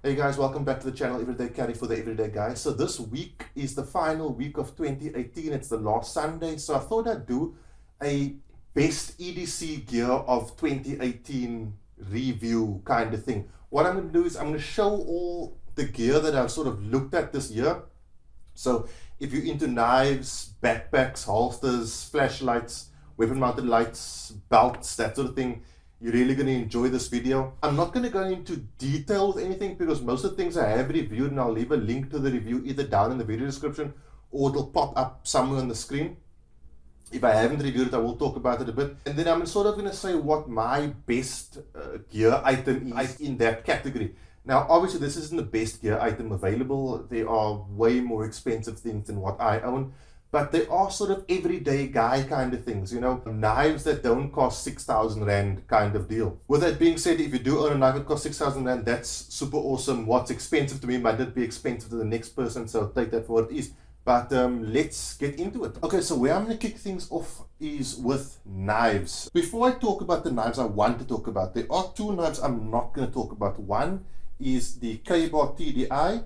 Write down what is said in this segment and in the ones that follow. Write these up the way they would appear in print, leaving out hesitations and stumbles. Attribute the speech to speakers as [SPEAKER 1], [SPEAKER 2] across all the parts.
[SPEAKER 1] Hey guys, welcome back to the channel Everyday Carry for the Everyday Guy. So this week is the final week of 2018. It's the last Sunday. So I thought I'd do a best EDC gear of 2018 review kind of thing. What I'm going to do is I'm going to show all the gear that I've sort of looked at this year. So if you're into knives, backpacks, holsters, flashlights, weapon mounted lights, belts, that sort of thing, you're really going to enjoy this video. I'm not going to go into detail with anything because most of the things I have reviewed, and I'll leave a link to the review either down in the video description or it'll pop up somewhere on the screen. If I haven't reviewed it, I will talk about it a bit. And then I'm sort of going to say what my best gear item is in that category. Now, obviously, this isn't the best gear item available. There are way more expensive things than what I own. But they are sort of everyday guy kind of things, you know, knives that don't cost 6,000 Rand kind of deal. With that being said, if you do own a knife that costs 6,000 Rand, that's super awesome. What's expensive to me might not be expensive to the next person, so take that for what it is. But let's get into it. Okay, so where I'm going to kick things off is with knives. Before I talk about the knives I want to talk about, there are two knives I'm not going to talk about. One is the K-Bar TDI.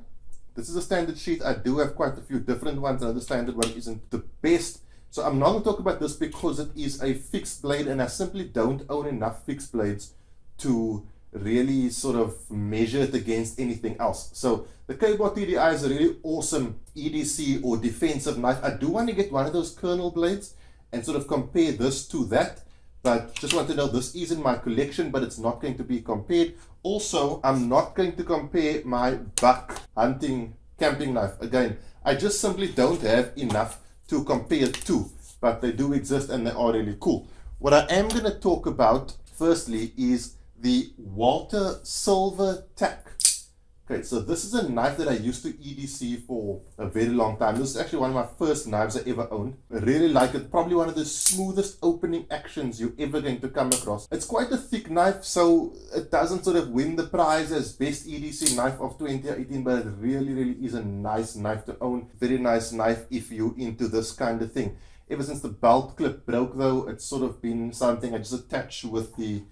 [SPEAKER 1] This is a standard sheath. I do have quite a few different ones. The standard one isn't the best. So I'm not going to talk about this because it is a fixed blade and I simply don't own enough fixed blades to really sort of measure it against anything else. So the K-Bar TDI is a really awesome EDC or defensive knife. I do want to get one of those kernel blades and sort of compare this to that. But just want to know, this is in my collection, but it's not going to be compared. Also, I'm not going to compare my buck hunting camping knife. Again, I just simply don't have enough to compare to, but they do exist and they are really cool. What I am going to talk about, firstly, is the Walter Silver Tack. Okay, so this is a knife that I used to EDC for a very long time. This is actually one of my first knives I ever owned. I really like it. Probably one of the smoothest opening actions you're ever going to come across. It's quite a thick knife, so it doesn't sort of win the prize as best EDC knife of 2018, but it really is a nice knife to own. Very nice knife if you're into this kind of thing. Ever since the belt clip broke though, it's sort of been something I just attach with the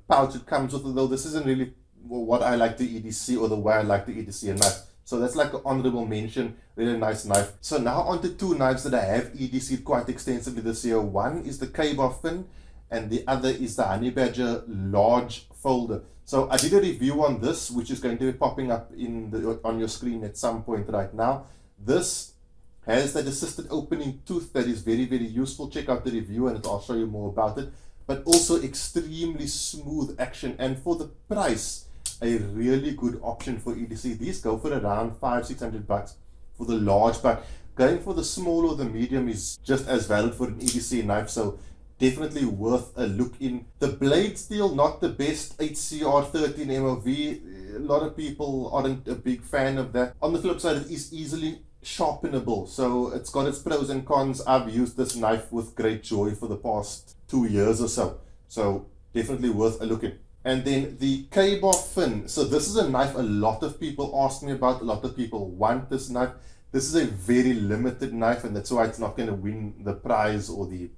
[SPEAKER 1] pouch it comes with, although this isn't really what I like to EDC or the way I like to EDC a knife. So that's like an honorable mention. Really nice knife. So now on to two knives that I have EDC'd quite extensively this year. One is the K-Bar Fin and the other is the Honey Badger large folder. So I did a review on this, which is going to be popping up on your screen at some point right now. This has that assisted opening tooth that is very useful. Check out the review and I'll show you more about it. But also extremely smooth action, and for the price, a really good option for EDC. These go for around $500-600 for the large, but going for the small or the medium is just as valid for an EDC knife, so definitely worth a look in. The blade steel, not the best. HCR13 MOV, a lot of people aren't a big fan of that. On the flip side, it is easily sharpenable, so it's got its pros and cons. I've used this knife with great joy for the past 2 years or so, so definitely worth a look in. And then the K-Bar Fin. So this is a knife a lot of people ask me about. A lot of people want this knife. This is a very limited knife, and that's why it's not going to win the prize or the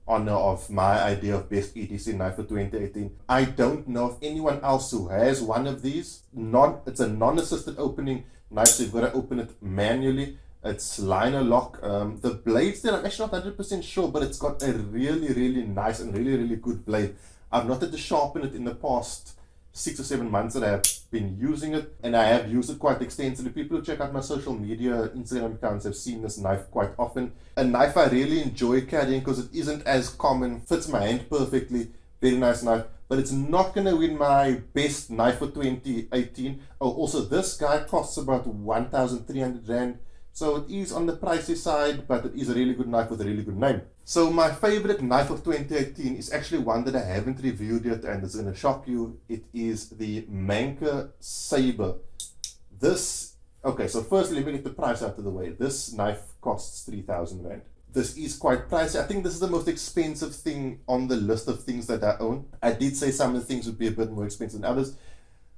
[SPEAKER 1] honor of my idea of best EDC knife for 2018. I don't know of anyone else who has one of these. It's a non-assisted opening knife, so you've got to open it manually. It's liner lock. The blades there, I'm actually not 100% sure, but it's got a really nice and really good blade. I've not had to sharpen it in the past 6 or 7 months that I have been using it, and I have used it quite extensively. People who check out my social media Instagram accounts have seen this knife quite often. A knife I really enjoy carrying because it isn't as common, fits my hand perfectly. Very nice knife, but it's not going to win my best knife for 2018. Oh, also this guy costs about 1,300 Rand. So it is on the pricey side, but it is a really good knife with a really good name. So my favorite knife of 2018 is actually one that I haven't reviewed yet, and it's going to shock you. It is the Manker Saber. Okay, so first let me get the price out of the way. This knife costs 3,000 Rand. This is quite pricey. I think this is the most expensive thing on the list of things that I own. I did say some of the things would be a bit more expensive than others.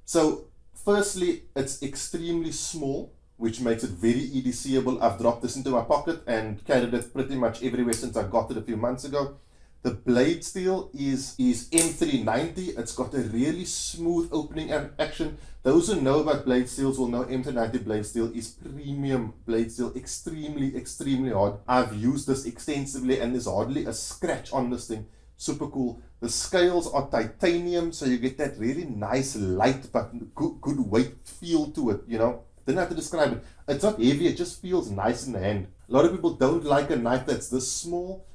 [SPEAKER 1] So firstly, it's extremely small, which makes it very EDCable. I've dropped this into my pocket and carried it pretty much everywhere since I got it a few months ago. The blade steel is M390. It's got a really smooth opening action. Those who know about blade steels will know M390 blade steel is premium blade steel, extremely hard. I've used this extensively and there's hardly a scratch on this thing. Super cool. The scales are titanium, so you get that really nice light but good weight feel to it, you know. Didn't have to describe it. It's not heavy, it just feels nice in the hand. A lot of people don't like a knife that's this small.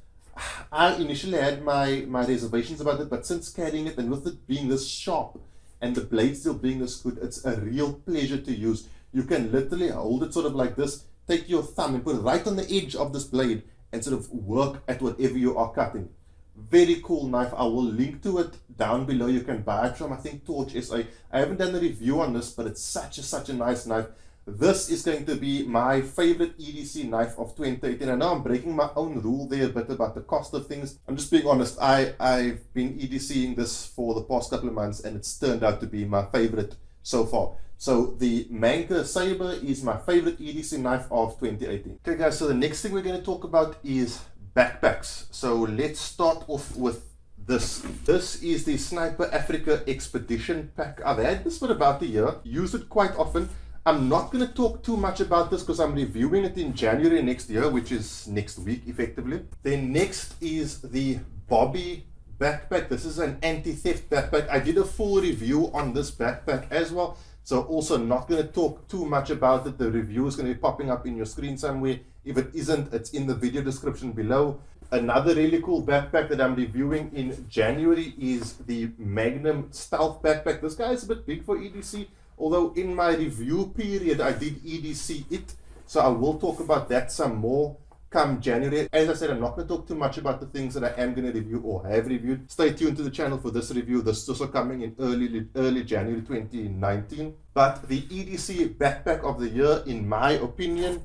[SPEAKER 1] I initially had my reservations about it, but since carrying it and with it being this sharp and the blade still being this good, it's a real pleasure to use. You can literally hold it sort of like this, take your thumb and put it right on the edge of this blade and sort of work at whatever you are cutting. Very cool knife. I will link to it down below. You can buy it from, I think, Torch SA. I haven't done a review on this, but it's such a nice knife. This is going to be my favorite EDC knife of 2018. I know I'm breaking my own rule there a bit about the cost of things. I'm just being honest. I've been EDCing this for the past couple of months and it's turned out to be my favorite so far. So the Manker Saber is my favorite EDC knife of 2018. Okay guys, so the next thing we're going to talk about is backpacks. So let's start off with this. This is the Sniper Africa Expedition pack. I've had this for about a year, used it quite often. I'm not going to talk too much about this because I'm reviewing it in January next year, which is next week effectively. Then next is the Bobby backpack. This is an anti-theft backpack. I did a full review on this backpack as well, so also not going to talk too much about it. The review is going to be popping up in your screen somewhere. If it isn't, it's in the video description below. Another really cool backpack that I'm reviewing in January is the Magnum Stealth backpack. This guy is a bit big for EDC, although in my review period I did EDC it, so I will talk about that some more come January. As I said, I'm not going to talk too much about the things that I am going to review or have reviewed. Stay tuned to the channel for this review. This is also coming in early January 2019. But the EDC backpack of the year, in my opinion,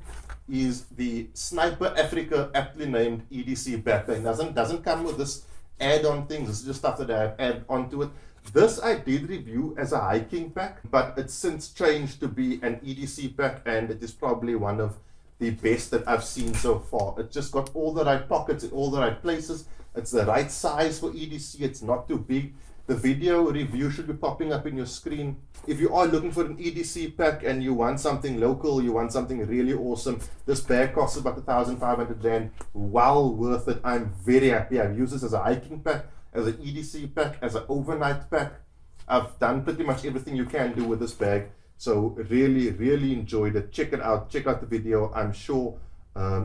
[SPEAKER 1] is the Sniper Africa, aptly named EDC backpack. Doesn't come with this add-on things. This is just stuff that I have added onto it. This I did review as a hiking pack, but it's since changed to be an EDC pack, and it is probably one of the best that I've seen so far. It's just got all the right pockets in all the right places. It's the right size for EDC. It's not too big. The video review should be popping up in your screen. If you are looking for an EDC pack and you want something local, you want something really awesome, this bag costs about 1,500 Rand. Well worth it. I'm very happy. I've used this as a hiking pack, as an EDC pack, as an overnight pack. I've done pretty much everything you can do with this bag. So really enjoyed it. Check it out. Check out the video. I'm sure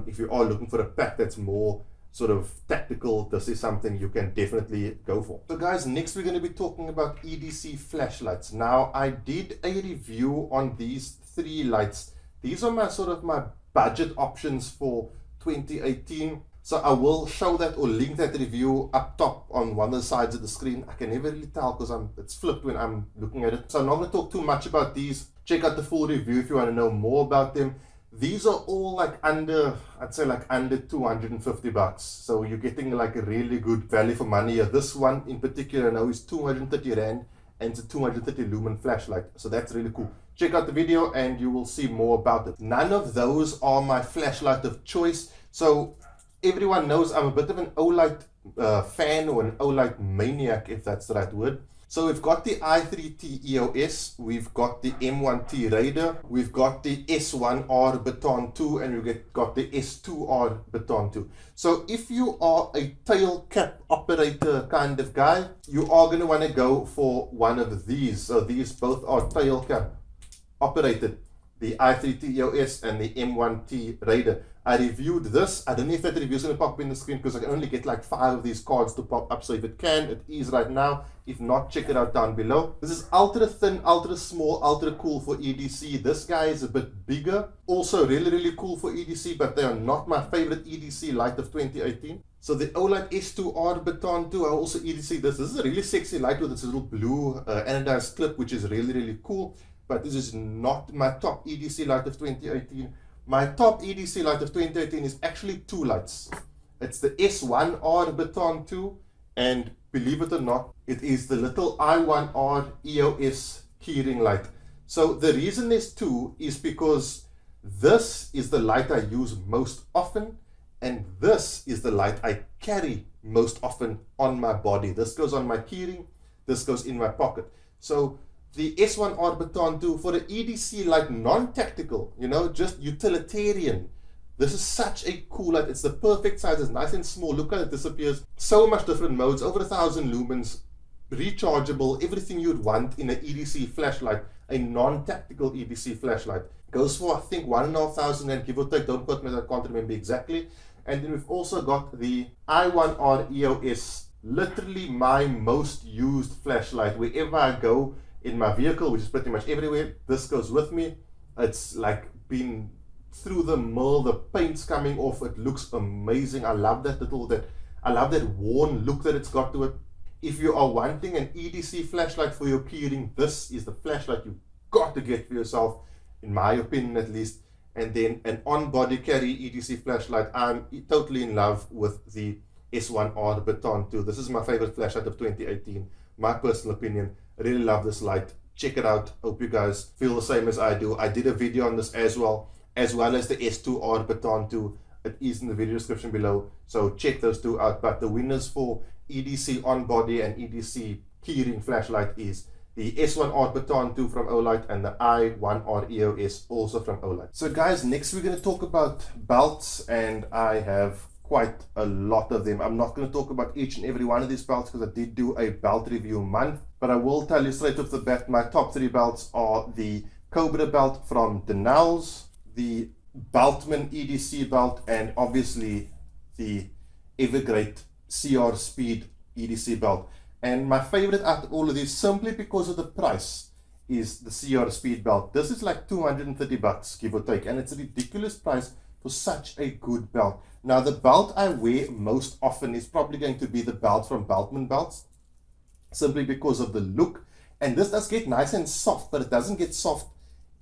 [SPEAKER 1] if you are looking for a pack that's more sort of tactical, this is something you can definitely go for. So guys, next we're going to be talking about EDC flashlights. Now, I did a review on these 3 lights. These are my budget options for 2018. So I will show that or link that review up top on one of the sides of the screen. I can never really tell because it's flipped when I'm looking at it. So I'm not going to talk too much about these. Check out the full review if you want to know more about them. These are all like under 250 bucks. So you're getting like a really good value for money here. This one in particular now is 230 Rand and it's a 230 lumen flashlight. So that's really cool. Check out the video and you will see more about it. None of those are my flashlight of choice. So everyone knows I'm a bit of an Olight fan or an Olight maniac, if that's the right word. So we've got the i3T EOS, we've got the M1T Raider, we've got the S1R Baton 2, and we've got the S2R Baton 2. So if you are a tail cap operator kind of guy, you are going to want to go for one of these. So these both are tail cap operated, the i3T EOS and the M1T Raider. I reviewed this. I don't know if that review is going to pop in the screen because I can only get like 5 of these cards to pop up. So if it can, it is right now. If not, check it out down below. This is ultra thin, ultra small, ultra cool for EDC. This guy is a bit bigger. Also really cool for EDC, but they are not my favorite EDC light of 2018. So the Olight S2R Baton 2, I also EDC this. This is a really sexy light with its little blue anodized clip, which is really cool. But this is not my top EDC light of 2018. My top EDC light of 2018 is actually 2 lights. It's the S1R Baton 2, and believe it or not, it is the little I1R EOS keyring light. So the reason there's 2 is because this is the light I use most often, and this is the light I carry most often on my body. This goes on my keyring, this goes in my pocket. So the S1R Baton 2 for the EDC, like non-tactical, you know, just utilitarian. This is such a cool light. It's the perfect size. It's nice and small. Look how it disappears. So much different modes, over 1,000 lumens, rechargeable, everything you'd want in an EDC flashlight, a non-tactical EDC flashlight. Goes for, I think, 1,500 and give or take. Don't quote me, I can't remember exactly. And then we've also got the I1R EOS, literally my most used flashlight. Wherever I go in my vehicle, which is pretty much everywhere, this goes with me. It's like been through the mill, the paint's coming off. It looks amazing. I love that I love that worn look that it's got to it. If you are wanting an EDC flashlight for your keyring, this is the flashlight you've got to get for yourself, in my opinion at least. And then an on-body carry EDC flashlight. I'm totally in love with the S1R Baton 2. This is my favorite flashlight of 2018, my personal opinion. I really love this light. Check it out. Hope you guys feel the same as I do. I did a video on this as well as the S2R Baton 2. It is in the video description below, so check those two out. But the winners for EDC on-body and EDC keyring flashlight is the S1R Baton 2 from Olight and the I1R EOS also from Olight. So guys, next we're going to talk about belts, and I have quite a lot of them. I'm not going to talk about each and every one of these belts because I did do a belt review month, but I will tell you straight off the bat, my top 3 belts are the Cobra belt from Denals, the Beltman EDC belt, and obviously the Evergreat CR Speed EDC belt. And my favorite out of all of these, simply because of the price, is the CR Speed belt. This is like 230 bucks, give or take, and it's a ridiculous price for such a good belt. Now, the belt I wear most often is probably going to be the belt from Beltman belts, simply because of the look. And this does get nice and soft, but it doesn't get soft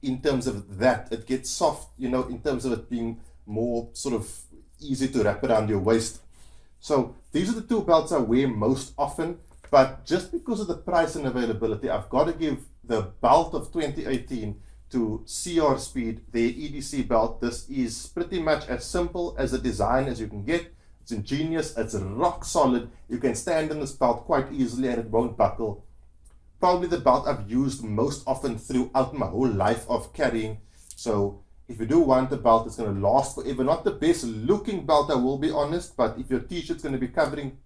[SPEAKER 1] in terms of that. It gets soft, you know, in terms of it being more sort of easy to wrap around your waist. So these are the 2 belts I wear most often. But just because of the price and availability, I've got to give the belt of 2018 to CR Speed, their EDC belt. This is pretty much as simple as a design as you can get. It's ingenious, it's rock solid. You can stand in this belt quite easily and it won't buckle. Probably the belt I've used most often throughout my whole life of carrying. So if you do want a belt that's going to last forever, not the best looking belt, I will be honest, but if your t-shirt's going to be covering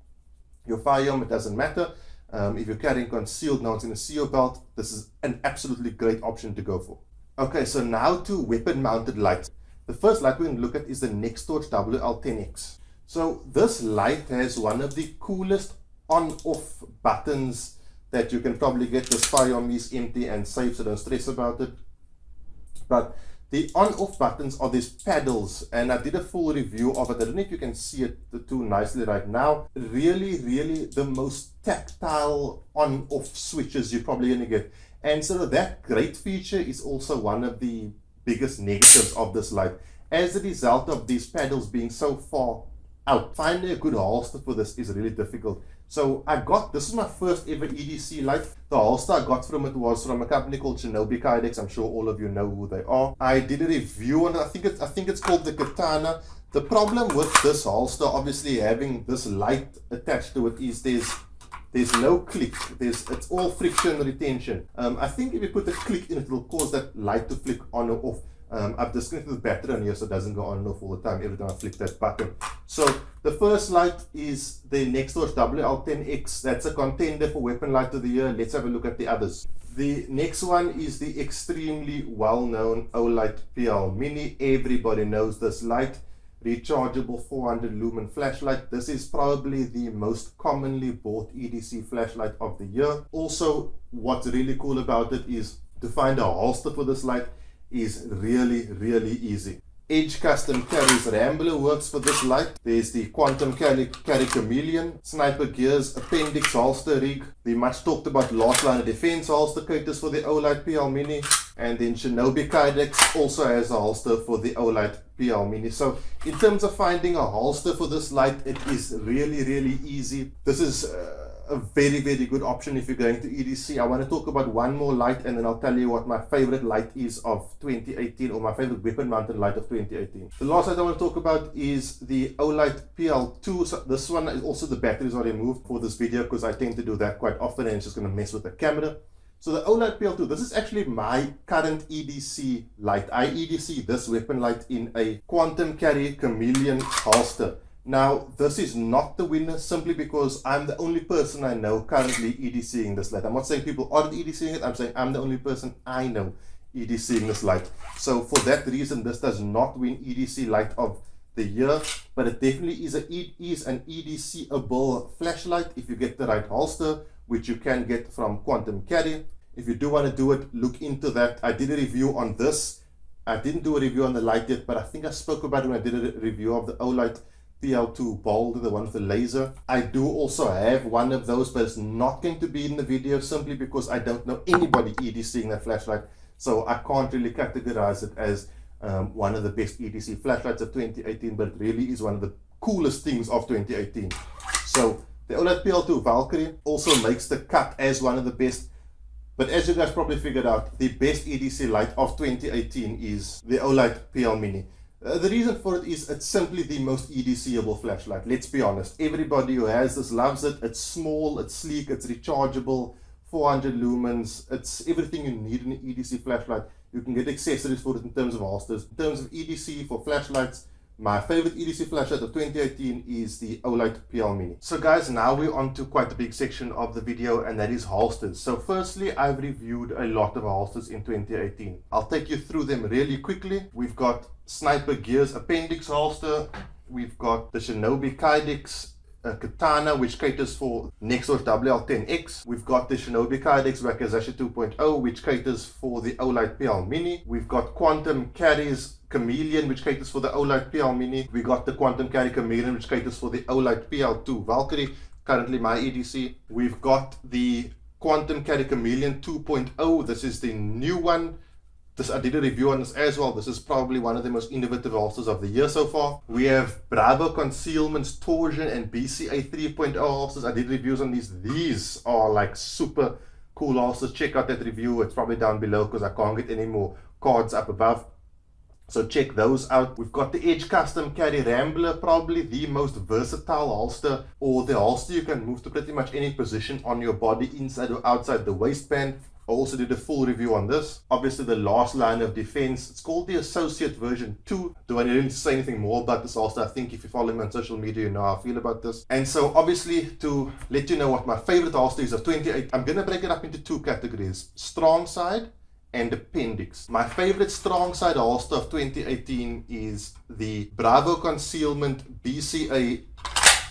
[SPEAKER 1] your firearm, it doesn't matter. If you're carrying concealed, now it's in a CO belt, this is an absolutely great option to go for. Okay, so now to weapon mounted lights. The first light we're going to look at is the Nextorch WL10X. So this light has one of the coolest on-off buttons that you can probably get. This firearm is empty and safe, so don't stress about it. But the on-off buttons are these paddles, and I did a full review of it. I don't know if you can see it too nicely right now. Really, really the most tactile on-off switches you're probably going to get. And so that great feature is also one of the biggest negatives of this light. As a result of these paddles being so far out, finding a good holster for this is really difficult. So this is my first ever EDC light. The holster I got from it was from a company called Shinobi Kydex. I'm sure all of you know who they are. I did a review on it. I think it's called the Katana. The problem with this holster, obviously having this light attached to it, is there's no click. It's all friction retention. I think if you put a click in it, it will cause that light to flick on or off. I've disconnected the battery on here so it doesn't go on and off all the time every time I flick that button. So the first light is the Nextorch WL10X. That's a contender for Weapon Light of the Year. Let's have a look at the others. The next one is the extremely well-known Olight PL Mini. Everybody knows this light. Rechargeable 400 lumen flashlight. This is probably the most commonly bought EDC flashlight of the year. Also, what's really cool about it is to find a holster for this light is really, really easy. Edge Custom carries Rambler works for this light. There's the Quantum Carry Chameleon, Sniper Gear's Appendix holster rig, the much talked about Last Line of Defense holster caters for the Olight PL Mini, and then Shinobi Kydex also has a holster for the Olight PL Mini. So in terms of finding a holster for this light, it is really, really easy. This is a very, very good option if you're going to EDC. I want to talk about one more light, and then I'll tell you what my favorite light is of 2018, or my favorite weapon mounted light of 2018. The last light I want to talk about is the Olight PL2. So this one is also, the batteries are removed for this video because I tend to do that quite often and it's just going to mess with the camera. So the Olight PL2, this is actually my current EDC light. I EDC this weapon light in a Quantum Carry Chameleon holster. Now, this is not the winner simply because I'm the only person I know currently EDCing this light. I'm not saying people aren't EDCing it, I'm saying I'm the only person I know EDCing this light. So for that reason, this does not win EDC light of the year, but it definitely is an EDC-able flashlight if you get the right holster, which you can get from Quantum Carry. If you do want to do it, look into that. I did a review on this. I didn't do a review on the light yet, but I think I spoke about it when I did a review of the Olight PL2 Bold, the one with the laser. I do also have one of those, but it's not going to be in the video simply because I don't know anybody EDCing that flashlight. So I can't really categorize it as one of the best EDC flashlights of 2018, but it really is one of the coolest things of 2018. So the Olight PL2 Valkyrie also makes the cut as one of the best. But as you guys probably figured out, the best EDC light of 2018 is the Olight PL Mini. The reason for it is it's simply the most EDC-able flashlight. Let's be honest. Everybody who has this loves it. It's small, it's sleek, it's rechargeable, 400 lumens. It's everything you need in an EDC flashlight. You can get accessories for it in terms of holsters. In terms of EDC for flashlights, my favorite EDC flashlight of 2018 is the Olight PL Mini. So guys, now we're on to quite a big section of the video, and that is holsters. So firstly, I've reviewed a lot of holsters in 2018. I'll take you through them really quickly. We've got Sniper Gear's Appendix holster. We've got the Shinobi Kydex Katana, which caters for Nexus WL10X. We've got the Shinobi Kydex Wakizashi 2.0, which caters for the Olight PL Mini. We've got Quantum Carry's Chameleon, which caters for the Olight PL Mini. We got the Quantum Carry Chameleon, which caters for the Olight PL2 Valkyrie, currently my EDC. We've got the Quantum Carry Chameleon 2.0. This is the new one. I did a review on this as well. This is probably one of the most innovative holsters of the year so far. We have Bravo Concealment's Torsion and BCA 3.0 holsters. I did reviews on these. These are like super cool holsters. Check out that review. It's probably down below because I can't get any more cards up above. So check those out. We've got the Edge Custom Carry Rambler, probably the most versatile holster, or the holster you can move to pretty much any position on your body, inside or outside the waistband. I also did a full review on this. Obviously the last line of defense, it's called the Associate version 2. Do I really need to say anything more about this holster? I think if you follow me on social media, you know how I feel about this. And so obviously, to let you know what my favorite holster is of 28, I'm gonna break it up into two categories: strong side and appendix. My favorite strong side holster of 2018 is the Bravo Concealment BCA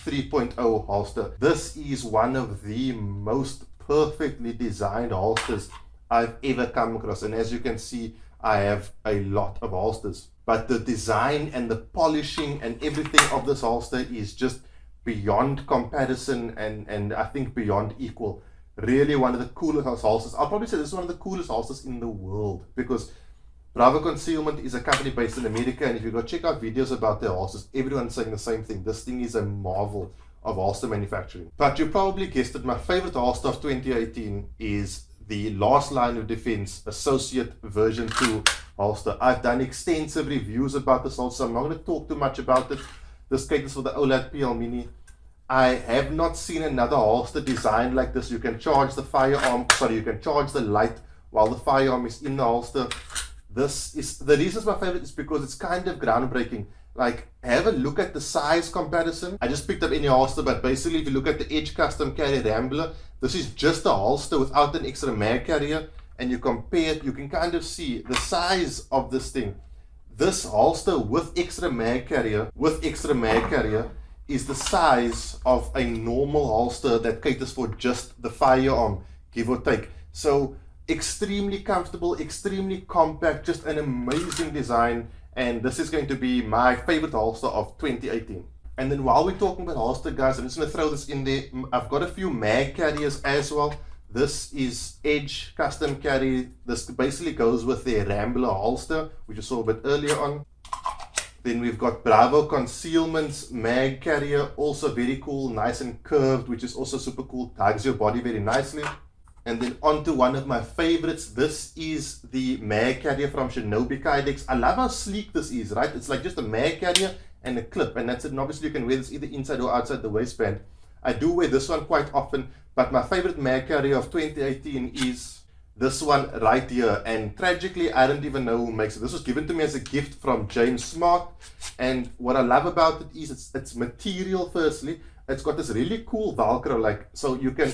[SPEAKER 1] 3.0 holster. This is one of the most perfectly designed holsters I've ever come across, and as you can see, I have a lot of holsters, but the design and the polishing and everything of this holster is just beyond comparison, and I think beyond equal. Really one of the coolest holsters. I'll probably say this is one of the coolest holsters in the world, because Bravo Concealment is a company based in America, and if you go check out videos about their holsters, everyone's saying the same thing. This thing is a marvel of holster manufacturing. But you probably guessed it, my favorite holster of 2018 is the last line of defense Associate version 2 holster. I've done extensive reviews about this holster, so I'm not going to talk too much about it. This caters for the Olight PL Mini. I have not seen another holster designed like this. You can charge the firearm, you can charge the light while the firearm is in the holster. This is, the reason it's my favorite is because it's kind of groundbreaking. Like, have a look at the size comparison. I just picked up any holster, but basically if you look at the Edge Custom Carry Rambler, this is just a holster without an extra mag carrier, and you compare it, you can kind of see the size of this thing. This holster with extra mag carrier, is the size of a normal holster that caters for just the firearm, give or take. So extremely comfortable, extremely compact, just an amazing design. And this is going to be my favorite holster of 2018. And then while we're talking about holster, guys, I'm just going to throw this in there. I've got a few mag carriers as well. This is Edge Custom Carry. This basically goes with their Rambler holster, which you saw a bit earlier on. Then we've got Bravo Concealment's mag carrier, also very cool, nice and curved, which is also super cool, hugs your body very nicely. And then on to one of my favorites. This is the mag carrier from Shinobi Kydex. I love how sleek this is, right? It's like just a mag carrier and a clip, and that's it. And obviously you can wear this either inside or outside the waistband. I do wear this one quite often, but my favorite mag carrier of 2018 is this one right here. And tragically, I don't even know who makes it. This was given to me as a gift from James Smart, and what I love about it is its material. Firstly, it's got this really cool Velcro, like, so you can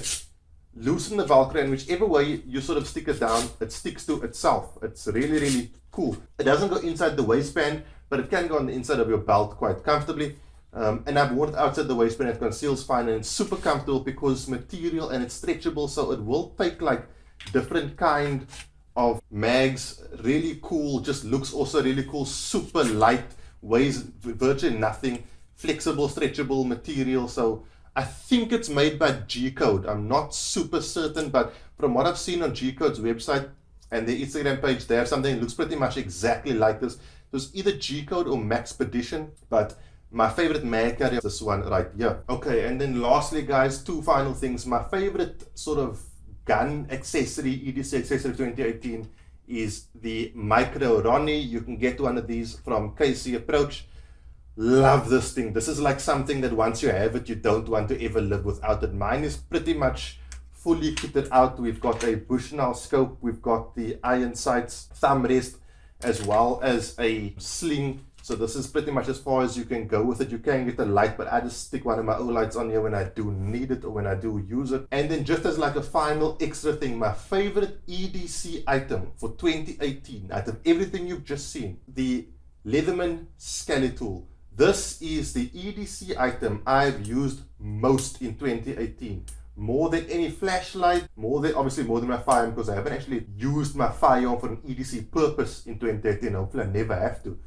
[SPEAKER 1] loosen the Velcro, and whichever way you sort of stick it down, it sticks to itself. It's really, really cool. It doesn't go inside the waistband, but it can go on the inside of your belt quite comfortably. And I've worn it outside the waistband. It conceals fine, and it's super comfortable because material, and it's stretchable, so it will take like different kind of mags. Really cool, just looks also really cool, super light, weighs virtually nothing, flexible, stretchable material. So I think it's made by G-Code. I'm not super certain, but from what I've seen on G-Code's website and their Instagram page, they have something that looks pretty much exactly like this. So it's either G-Code or Maxpedition, but my favorite mag carrier is this one right here. Okay, and then lastly, guys, two final things. My favorite sort of gun accessory, EDC accessory 2018, is the Micro Ronny. You can get one of these from KC Approach. Love this thing. This is like something that once you have it, you don't want to ever live without it. Mine is pretty much fully kitted out. We've got a Bushnell scope, we've got the iron sights, thumb rest, as well as a sling. So this is pretty much as far as you can go with it. You can get a light, but I just stick one of my O lights on here when I do need it or when I do use it. And then just as like a final extra thing, my favorite EDC item for 2018, out of everything you've just seen, the Leatherman Skeletool. This is the EDC item I've used most in 2018. More than any flashlight, obviously more than my firearm, because I haven't actually used my firearm for an EDC purpose in 2018. Hopefully I never have to.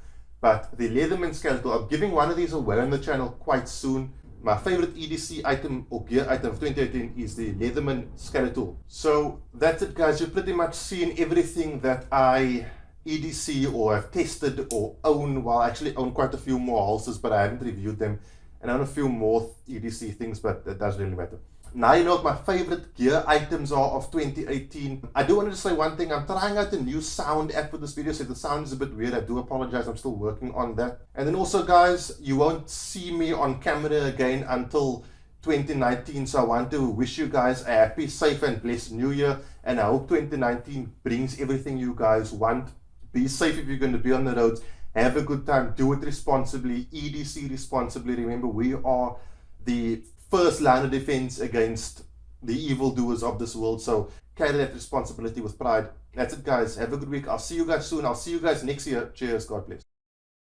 [SPEAKER 1] But the Leatherman Skeletool, I'm giving one of these away on the channel quite soon. My favorite EDC item or gear item of 2018 is the Leatherman Skeletool. So that's it, guys. You've pretty much seen everything that I EDC or have tested or own. Well, I actually own quite a few more holsters, but I haven't reviewed them. And I own a few more EDC things, but that doesn't really matter. Now you know what my favorite gear items are of 2018. I do want to say one thing. I'm trying out a new sound app for this video, so if the sound is a bit weird, I do apologize. I'm still working on that. And then also, guys, you won't see me on camera again until 2019, so I want to wish you guys a happy, safe and blessed new year, and I hope 2019 brings everything you guys want. Be safe if you're going to be on the roads. Have a good time. Do it responsibly. EDC responsibly. Remember, we are the first line of defense against the evildoers of this world. So carry that responsibility with pride. That's it, guys. Have a good week. I'll see you guys soon. I'll see you guys next year. Cheers. God bless.